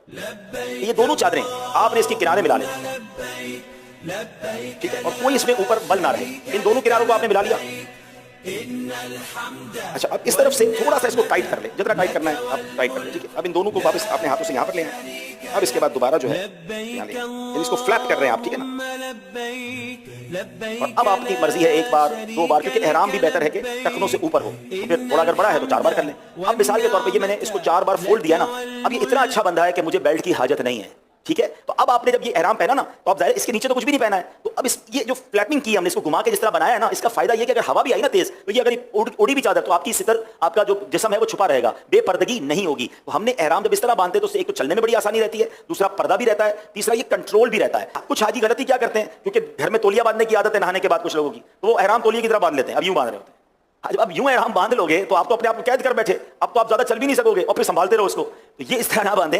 ये दोनों चादरें आपने इसके किनारे मिला लें, ठीक है, और कोई इसमें ऊपर बल ना रहे। इन दोनों किनारों को आपने मिला लिया। अच्छा, अब इस तरफ से थोड़ा सा इसको टाइट कर ले, जितना टाइट करना है आप टाइट कर ले, ठीक है। अब इन दोनों को वापस अपने हाथों से यहाँ पर ले आए। अब इसके बाद दोबारा जो है यहाँ ले, इसको फ्लैप कर रहे हैं आप, ठीक है ना। और अब आपकी मर्जी है, एक बार 2 बार, क्योंकि एहराम भी बेहतर है कि टखनों से ऊपर हो, तो फिर थोड़ा अगर बड़ा है तो 4 बार कर लें। अब मिसाल के तौर पे ये मैंने इसको 4 बार फोल्ड दिया ना, अब ये इतना अच्छा बंधा है कि मुझे बेल्ट की हाजत नहीं है, ठीक है। तो अब आपने जब ये एहराम पहना ना, तो अब जाहिर इसके नीचे तो कुछ भी नहीं पहना है, तो अब ये जो फ्लैपिंग की हमने, इसको घुमा के जिस तरह बनाया है ना, इसका फायदा ये कि अगर हवा भी आई ना तेज, तो ये अगर उड़ी भी चादर, तो आपकी सितर, आपका जो जिस्म है वो छुपा रहेगा, बेपर्दगी नहीं होगी। तो हमने एहराम जब इस तरह बांधते तो एक तो चलने में बड़ी आसानी रहती है, दूसरा पर्दा भी रहता है, तीसरा ये कंट्रोल भी रहता है। कुछ हाजी गलती क्या करते हैं, क्योंकि घर में तौलिया बांधने की आदत है नहाने के बाद कुछ लोगों की, तो वो एहराम तौलिया की तरह बांध लेते हैं, अब यूं बांध रहे होते हैं। जब अब यूं एहराम बांध लोगे तो आप तो अपने आप को कैद कर बैठे, अब तो आप ज्यादा चल भी नहीं सकोगे और फिर संभालते रहो उसको। तो ये इस तरह ना बांधे।